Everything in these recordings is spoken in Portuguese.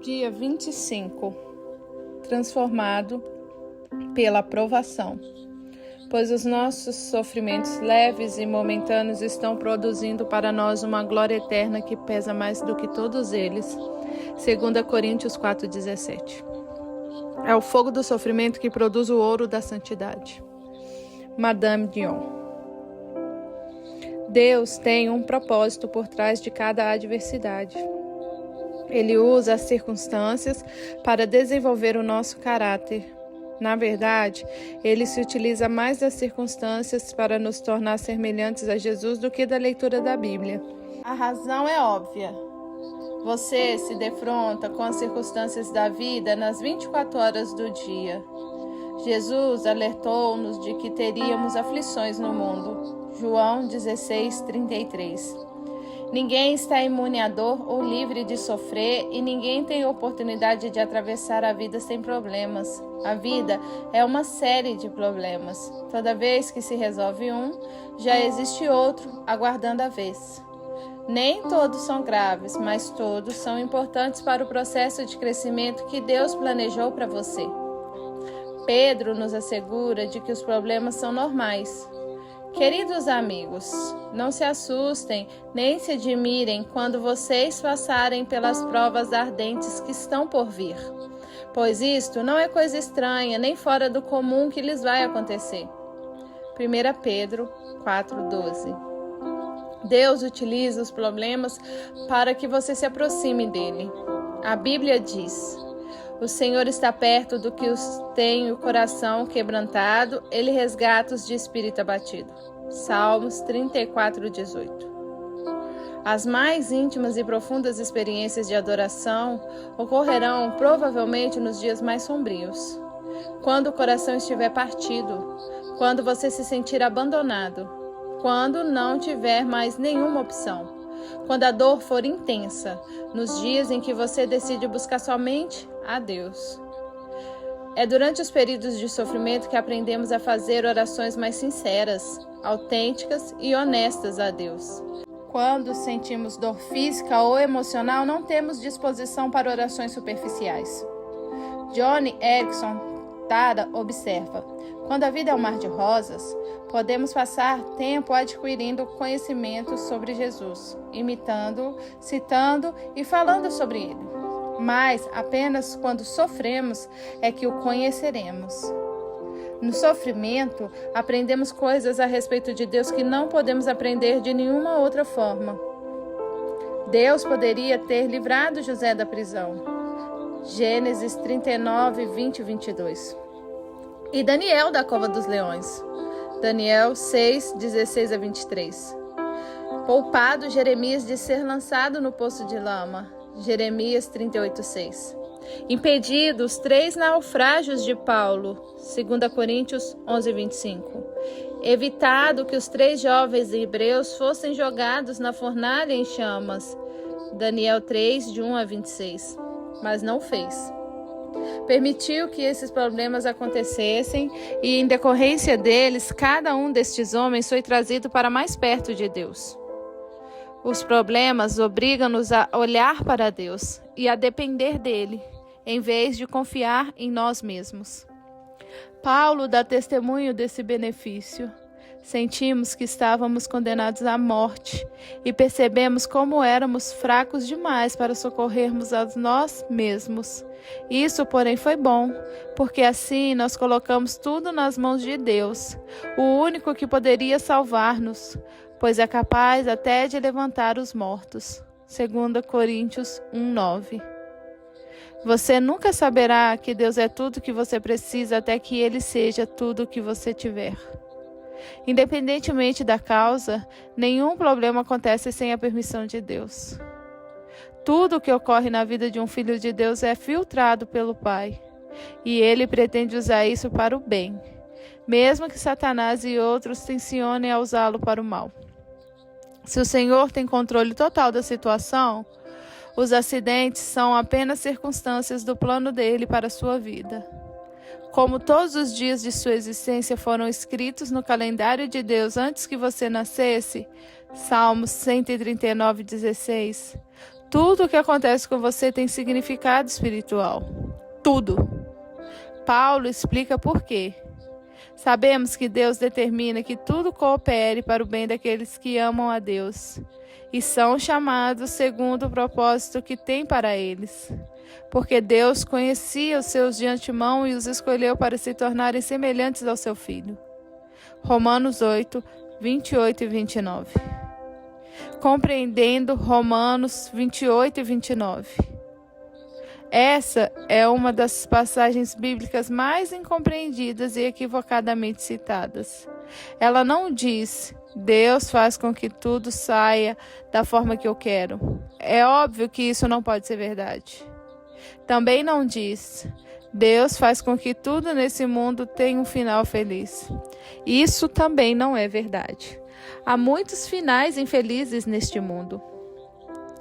Dia 25. Transformado pela provação. Pois os nossos sofrimentos leves e momentâneos estão produzindo para nós uma glória eterna que pesa mais do que todos eles. 2 Coríntios 4,17. É o fogo do sofrimento que produz o ouro da santidade. Madame Dion. Deus tem um propósito por trás de cada adversidade. Ele usa as circunstâncias para desenvolver o nosso caráter. Na verdade, ele se utiliza mais das circunstâncias para nos tornar semelhantes a Jesus do que da leitura da Bíblia. A razão é óbvia. Você se defronta com as circunstâncias da vida nas 24 horas do dia. Jesus alertou-nos de que teríamos aflições no mundo. João 16:33. Ninguém está imune à dor ou livre de sofrer e ninguém tem oportunidade de atravessar a vida sem problemas. A vida é uma série de problemas. Toda vez que se resolve um, já existe outro aguardando a vez. Nem todos são graves, mas todos são importantes para o processo de crescimento que Deus planejou para você. Pedro nos assegura de que os problemas são normais. Queridos amigos, não se assustem nem se admirem quando vocês passarem pelas provas ardentes que estão por vir, pois isto não é coisa estranha nem fora do comum que lhes vai acontecer. 1 Pedro 4:12. Deus utiliza os problemas para que você se aproxime dele. A Bíblia diz: o Senhor está perto do que os tem o coração quebrantado, ele resgata os de espírito abatido. Salmos 34:18. As mais íntimas e profundas experiências de adoração ocorrerão provavelmente nos dias mais sombrios. Quando o coração estiver partido, quando você se sentir abandonado, quando não tiver mais nenhuma opção, quando a dor for intensa, nos dias em que você decide buscar somente a Deus. É durante os períodos de sofrimento que aprendemos a fazer orações mais sinceras, autênticas e honestas a Deus. Quando sentimos dor física ou emocional, não temos disposição para orações superficiais. Joni Eareckson Tada observa: quando a vida é um mar de rosas, podemos passar tempo adquirindo conhecimento sobre Jesus, imitando, citando e falando sobre ele. Mas apenas quando sofremos é que o conheceremos. No sofrimento, aprendemos coisas a respeito de Deus que não podemos aprender de nenhuma outra forma. Deus poderia ter livrado José da prisão. Gênesis 39, 20 e 22. E Daniel da cova dos leões. Daniel 6, 16 a 23. Poupado Jeremias de ser lançado no poço de lama. Jeremias 38:6. Impedido os 3 naufrágios de Paulo, 2 Coríntios 11:25. Evitado que os 3 jovens hebreus fossem jogados na fornalha em chamas, Daniel 3, de 1 a 26. Mas não fez. Permitiu que esses problemas acontecessem e, em decorrência deles, cada um destes homens foi trazido para mais perto de Deus. Os problemas obrigam-nos a olhar para Deus e a depender dele, em vez de confiar em nós mesmos. Paulo dá testemunho desse benefício. Sentimos que estávamos condenados à morte e percebemos como éramos fracos demais para socorrermos a nós mesmos. Isso, porém, foi bom, porque assim nós colocamos tudo nas mãos de Deus, o único que poderia salvar-nos, pois é capaz até de levantar os mortos. 2 Coríntios 1:9. Você nunca saberá que Deus é tudo o que você precisa até que Ele seja tudo o que você tiver. Independentemente da causa, nenhum problema acontece sem a permissão de Deus. Tudo o que ocorre na vida de um filho de Deus é filtrado pelo Pai, e Ele pretende usar isso para o bem, mesmo que Satanás e outros tensionem a usá-lo para o mal. Se o Senhor tem controle total da situação, os acidentes são apenas circunstâncias do plano dele para a sua vida. Como todos os dias de sua existência foram escritos no calendário de Deus antes que você nascesse, Salmos 139:16, Tudo o que acontece com você tem significado espiritual. Tudo. Paulo explica por quê. Sabemos que Deus determina que tudo coopere para o bem daqueles que amam a Deus e são chamados segundo o propósito que tem para eles. Porque Deus conhecia os seus de antemão e os escolheu para se tornarem semelhantes ao seu Filho. Romanos 8, 28 e 29. Compreendendo Romanos 28 e 29. Essa é uma das passagens bíblicas mais incompreendidas e equivocadamente citadas. Ela não diz, Deus faz com que tudo saia da forma que eu quero. É óbvio que isso não pode ser verdade. Também não diz, Deus faz com que tudo nesse mundo tenha um final feliz. Isso também não é verdade. Há muitos finais infelizes neste mundo.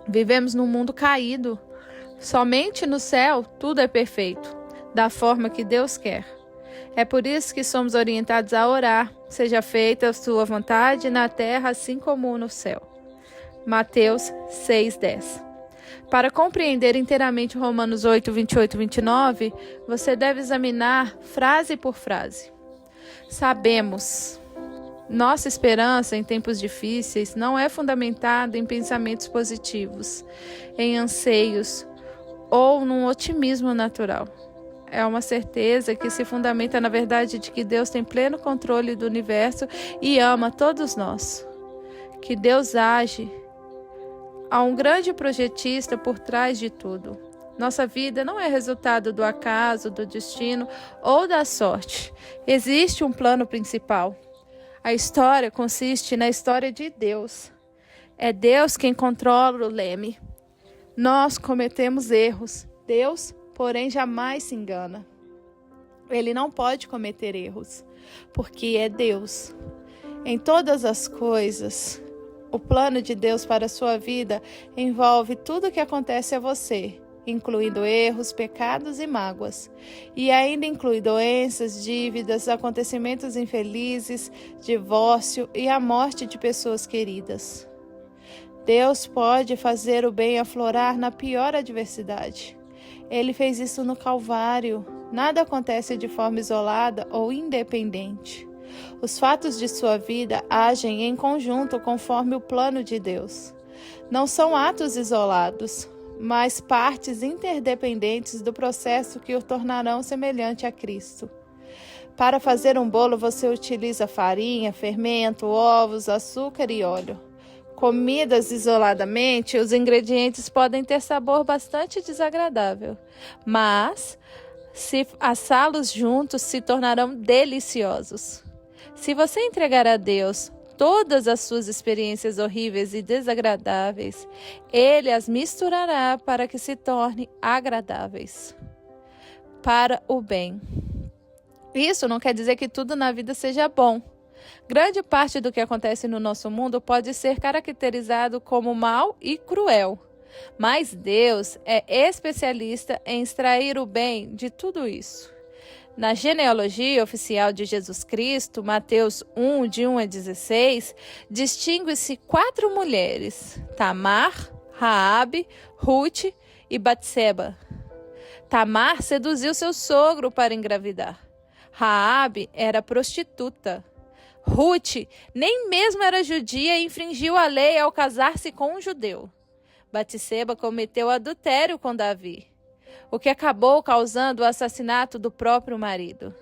Vivemos num mundo caído. Somente no céu tudo é perfeito, da forma que Deus quer. É por isso que somos orientados a orar, seja feita a sua vontade na terra assim como no céu. Mateus 6:10. Para compreender inteiramente Romanos 8, 28 e 29, você deve examinar frase por frase. Sabemos. Nossa esperança em tempos difíceis não é fundamentada em pensamentos positivos, em anseios, ou num otimismo natural. É uma certeza que se fundamenta na verdade de que Deus tem pleno controle do universo e ama todos nós. Que Deus age. Há um grande projetista por trás de tudo. Nossa vida não é resultado do acaso, do destino ou da sorte. Existe um plano principal. A história consiste na história de Deus. É Deus quem controla o leme. Nós cometemos erros. Deus, porém, jamais se engana. Ele não pode cometer erros, porque é Deus. Em todas as coisas, o plano de Deus para a sua vida envolve tudo o que acontece a você, incluindo erros, pecados e mágoas. E ainda inclui doenças, dívidas, acontecimentos infelizes, divórcio e a morte de pessoas queridas. Deus pode fazer o bem aflorar na pior adversidade. Ele fez isso no Calvário. Nada acontece de forma isolada ou independente. Os fatos de sua vida agem em conjunto conforme o plano de Deus. Não são atos isolados, mas partes interdependentes do processo que o tornarão semelhante a Cristo. Para fazer um bolo, você utiliza farinha, fermento, ovos, açúcar e óleo. Comidas isoladamente, os ingredientes podem ter sabor bastante desagradável, mas, se assá-los juntos, se tornarão deliciosos. Se você entregar a Deus todas as suas experiências horríveis e desagradáveis, Ele as misturará para que se tornem agradáveis, para o bem. Isso não quer dizer que tudo na vida seja bom. Grande parte do que acontece no nosso mundo pode ser caracterizado como mal e cruel, mas Deus é especialista em extrair o bem de tudo isso. Na genealogia oficial de Jesus Cristo, Mateus 1, de 1 a 16, distingue-se 4 mulheres: Tamar, Raabe, Ruth e Batseba. Tamar seduziu seu sogro para engravidar. Raabe era prostituta. Ruth nem mesmo era judia e infringiu a lei ao casar-se com um judeu. Batseba cometeu adultério com Davi, o que acabou causando o assassinato do próprio marido.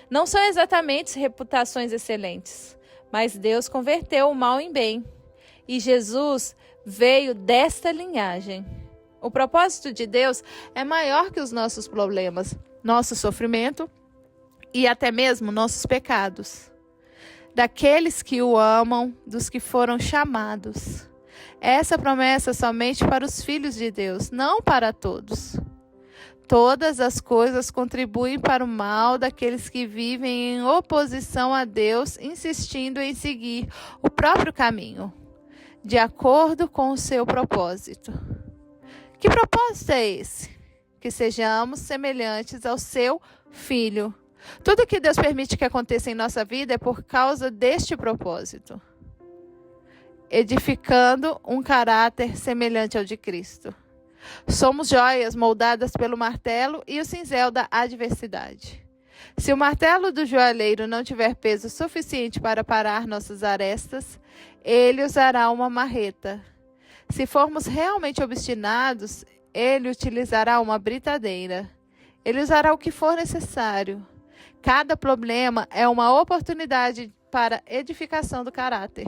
Não são exatamente reputações excelentes, mas Deus converteu o mal em bem. E Jesus veio desta linhagem. O propósito de Deus é maior que os nossos problemas, nosso sofrimento e até mesmo nossos pecados. Daqueles que o amam, dos que foram chamados. Essa promessa é somente para os filhos de Deus, não para todos. Todas as coisas contribuem para o mal daqueles que vivem em oposição a Deus, insistindo em seguir o próprio caminho, de acordo com o seu propósito. Que propósito é esse? Que sejamos semelhantes ao seu Filho. Tudo que Deus permite que aconteça em nossa vida é por causa deste propósito. edificando um caráter semelhante ao de Cristo. Somos joias moldadas pelo martelo e o cinzel da adversidade. Se o martelo do joalheiro não tiver peso suficiente para parar nossas arestas, ele usará uma marreta. Se formos realmente obstinados, ele utilizará uma britadeira. Ele usará o que for necessário. Cada problema é uma oportunidade para edificação do caráter.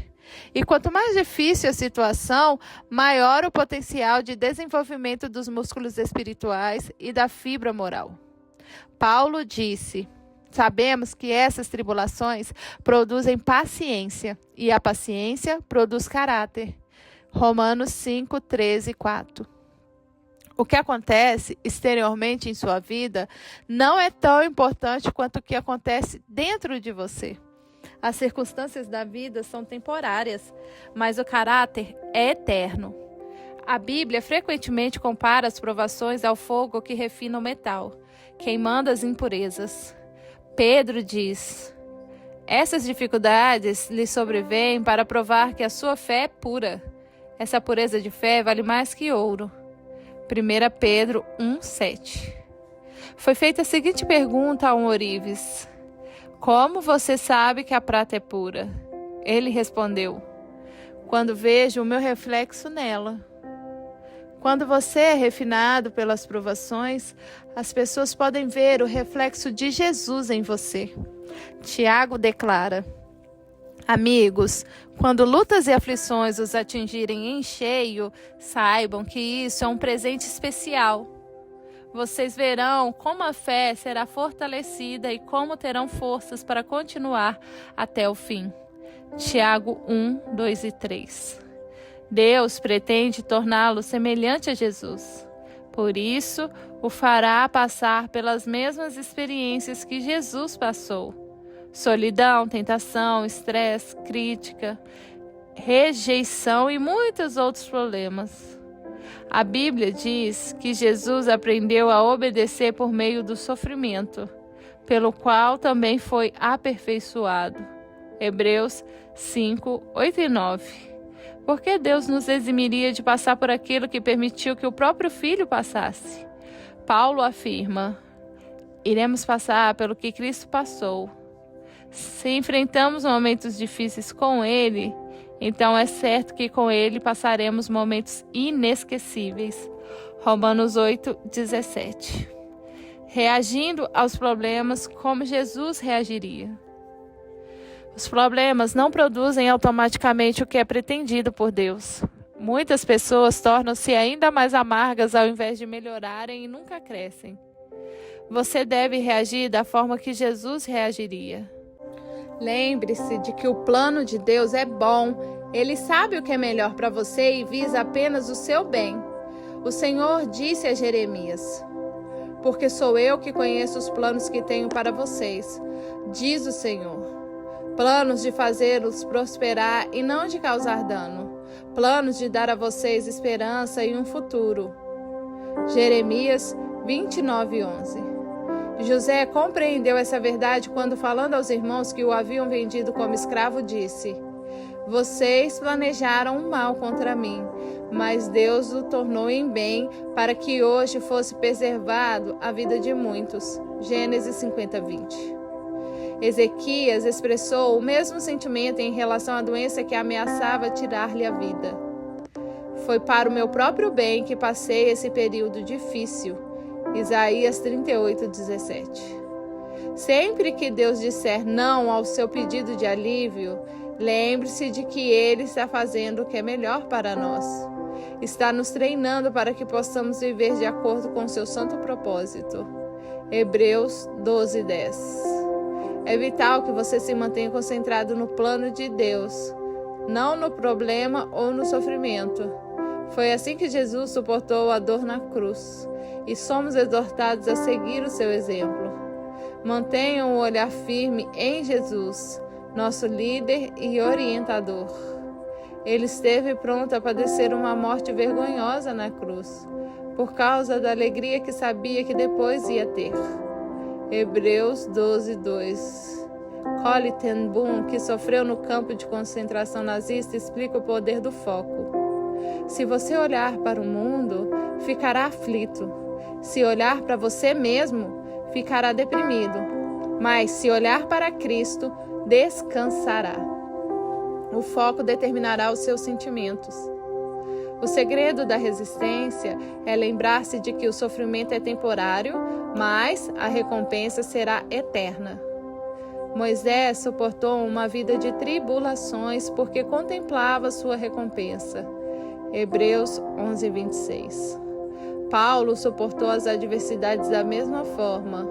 E quanto mais difícil a situação, maior o potencial de desenvolvimento dos músculos espirituais e da fibra moral. Paulo disse: sabemos que essas tribulações produzem paciência, e a paciência produz caráter. Romanos 5, 13 e 4. O que acontece exteriormente em sua vida não é tão importante quanto o que acontece dentro de você. As circunstâncias da vida são temporárias, mas o caráter é eterno. A Bíblia frequentemente compara as provações ao fogo que refina o metal, queimando as impurezas. Pedro diz: essas dificuldades lhe sobrevêm para provar que a sua fé é pura. Essa pureza de fé vale mais que ouro. 1 Pedro 1,7. Foi feita a seguinte pergunta a um ourives: como você sabe que a prata é pura? Ele respondeu: quando vejo o meu reflexo nela. Quando você é refinado pelas provações, as pessoas podem ver o reflexo de Jesus em você. Tiago declara: amigos, quando lutas e aflições os atingirem em cheio, saibam que isso é um presente especial. Vocês verão como a fé será fortalecida e como terão forças para continuar até o fim. Tiago 1, 2 e 3. Deus pretende torná-lo semelhante a Jesus. Por isso, o fará passar pelas mesmas experiências que Jesus passou. Solidão, tentação, estresse, crítica, rejeição e muitos outros problemas. A Bíblia diz que Jesus aprendeu a obedecer por meio do sofrimento, pelo qual também foi aperfeiçoado. Hebreus 5, 8 e 9. Por que Deus nos eximiria de passar por aquilo que permitiu que o próprio Filho passasse? Paulo afirma: iremos passar pelo que Cristo passou. Se enfrentamos momentos difíceis com Ele, então é certo que com Ele passaremos momentos inesquecíveis. Romanos 8, 17. Reagindo aos problemas como Jesus reagiria. Os problemas não produzem automaticamente o que é pretendido por Deus. Muitas pessoas tornam-se ainda mais amargas ao invés de melhorarem e nunca crescem. Você deve reagir da forma que Jesus reagiria. Lembre-se de que o plano de Deus é bom. Ele sabe o que é melhor para você e visa apenas o seu bem. O Senhor disse a Jeremias: porque sou eu que conheço os planos que tenho para vocês, diz o Senhor. Planos de fazê-los prosperar e não de causar dano. Planos de dar a vocês esperança e um futuro. Jeremias 29, 11. José compreendeu essa verdade quando, falando aos irmãos que o haviam vendido como escravo, disse: vocês planejaram um mal contra mim, mas Deus o tornou em bem para que hoje fosse preservado a vida de muitos. Gênesis 50, 20. Ezequias expressou o mesmo sentimento em relação à doença que ameaçava tirar-lhe a vida. Foi para o meu próprio bem que passei esse período difícil. Isaías 38, 17. Sempre que Deus disser não ao seu pedido de alívio, lembre-se de que Ele está fazendo o que é melhor para nós. Está nos treinando para que possamos viver de acordo com seu santo propósito. Hebreus 12, 10. É vital que você se mantenha concentrado no plano de Deus, não no problema ou no sofrimento. Foi assim que Jesus suportou a dor na cruz, e somos exortados a seguir o seu exemplo. Mantenham o olhar firme em Jesus, nosso líder e orientador. Ele esteve pronto a padecer uma morte vergonhosa na cruz, por causa da alegria que sabia que depois ia ter. Hebreus 12, 2. Corrie ten Boom, que sofreu no campo de concentração nazista, explica o poder do foco. Se você olhar para o mundo, ficará aflito. Se olhar para você mesmo, ficará deprimido. Mas se olhar para Cristo, descansará. O foco determinará os seus sentimentos. O segredo da resistência é lembrar-se de que o sofrimento é temporário, mas a recompensa será eterna. Moisés suportou uma vida de tribulações porque contemplava sua recompensa. Hebreus 11:26. Paulo suportou as adversidades da mesma forma.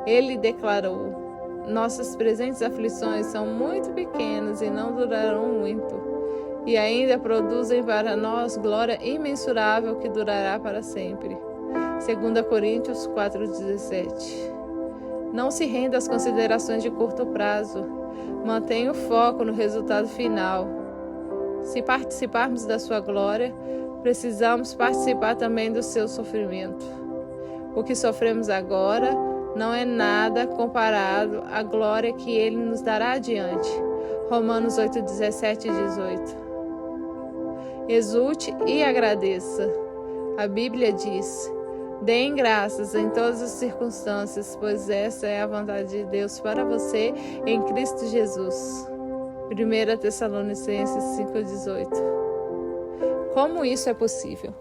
Ele declarou: nossas presentes aflições são muito pequenas e não durarão muito, e ainda produzem para nós glória imensurável que durará para sempre. 2 Coríntios 4:17. Não se renda às considerações de curto prazo. Mantenha o foco no resultado final. Se participarmos da sua glória, precisamos participar também do seu sofrimento. O que sofremos agora não é nada comparado à glória que Ele nos dará adiante. Romanos 8:17 e 18. Exulte e agradeça. A Bíblia diz: deem graças em todas as circunstâncias, pois essa é a vontade de Deus para você em Cristo Jesus. 1 Tessalonicenses 5:18. Como isso é possível?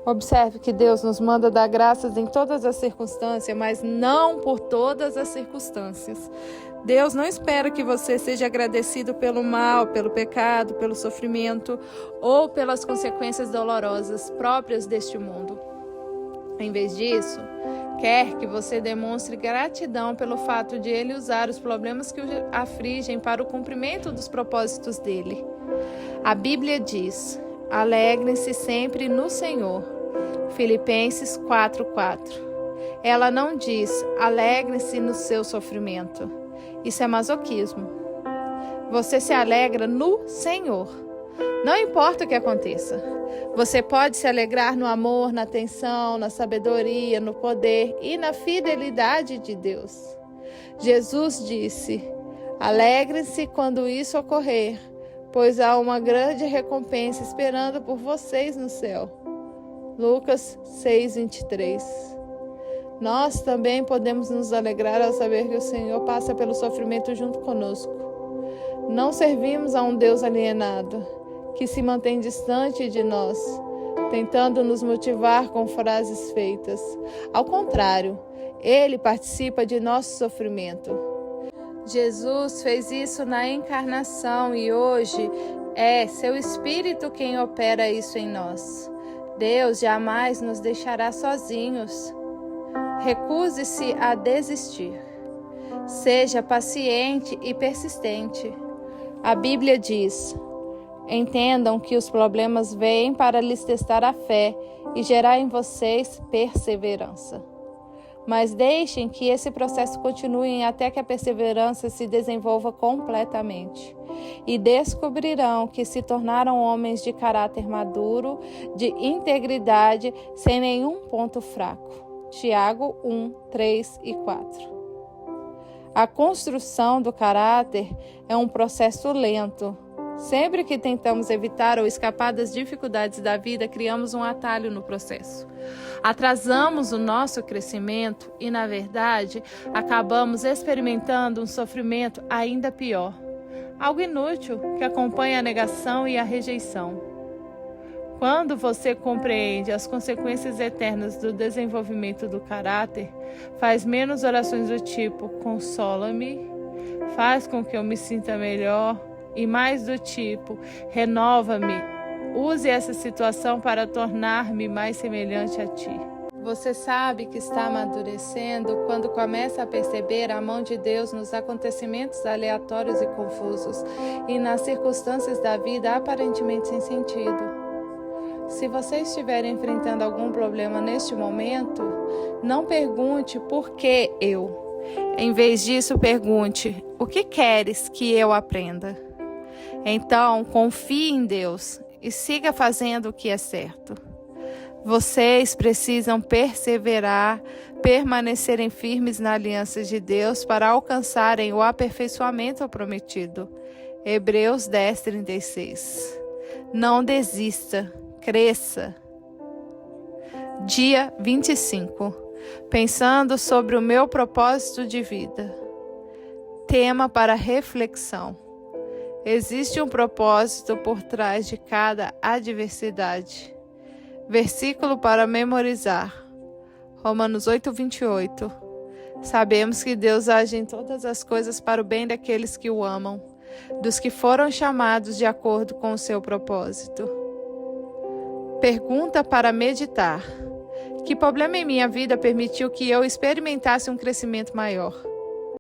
Observe que Deus nos manda dar graças em todas as circunstâncias, mas não por todas as circunstâncias. Deus não espera que você seja agradecido pelo mal, pelo pecado, pelo sofrimento ou pelas consequências dolorosas próprias deste mundo. Em vez disso, quer que você demonstre gratidão pelo fato de Ele usar os problemas que o afligem para o cumprimento dos propósitos dele. A Bíblia diz: alegrem-se sempre no Senhor. Filipenses 4:4. Ela não diz: alegrem-se no seu sofrimento. Isso é masoquismo. Você se alegra no Senhor. Não importa o que aconteça. Você pode se alegrar no amor, na atenção, na sabedoria, no poder e na fidelidade de Deus. Jesus disse: alegre-se quando isso ocorrer, pois há uma grande recompensa esperando por vocês no céu. Lucas 6:23. Nós também podemos nos alegrar ao saber que o Senhor passa pelo sofrimento junto conosco. Não servimos a um Deus alienado, que se mantém distante de nós, tentando nos motivar com frases feitas. Ao contrário, Ele participa de nosso sofrimento. Jesus fez isso na encarnação e hoje é seu Espírito quem opera isso em nós. Deus jamais nos deixará sozinhos. Recuse-se a desistir. Seja paciente e persistente. A Bíblia diz: entendam que os problemas vêm para lhes testar a fé e gerar em vocês perseverança. Mas deixem que esse processo continue até que a perseverança se desenvolva completamente. E descobrirão que se tornaram homens de caráter maduro, de integridade, sem nenhum ponto fraco. Tiago 1:3 e 4. A construção do caráter é um processo lento. Sempre que tentamos evitar ou escapar das dificuldades da vida, criamos um atalho no processo. Atrasamos o nosso crescimento e, na verdade, acabamos experimentando um sofrimento ainda pior. Algo inútil que acompanha a negação e a rejeição. Quando você compreende as consequências eternas do desenvolvimento do caráter, faz menos orações do tipo consola-me, faz com que eu me sinta melhor, e mais do tipo renova-me. Use essa situação para tornar-me mais semelhante a ti. Você sabe que está amadurecendo quando começa a perceber a mão de Deus nos acontecimentos aleatórios e confusos e nas circunstâncias da vida aparentemente sem sentido. Se você estiver enfrentando algum problema neste momento, não pergunte por que eu. Em vez disso, pergunte: o que queres que eu aprenda? Então, confie em Deus e siga fazendo o que é certo. Vocês precisam perseverar, permanecerem firmes na aliança de Deus para alcançarem o aperfeiçoamento prometido. Hebreus 10:36. Não desista, cresça. Dia 25. Pensando sobre o meu propósito de vida. Tema para reflexão. Existe um propósito por trás de cada adversidade. Versículo para memorizar. Romanos 8:28. Sabemos que Deus age em todas as coisas para o bem daqueles que o amam, dos que foram chamados de acordo com o seu propósito. Pergunta para meditar. Que problema em minha vida permitiu que eu experimentasse um crescimento maior?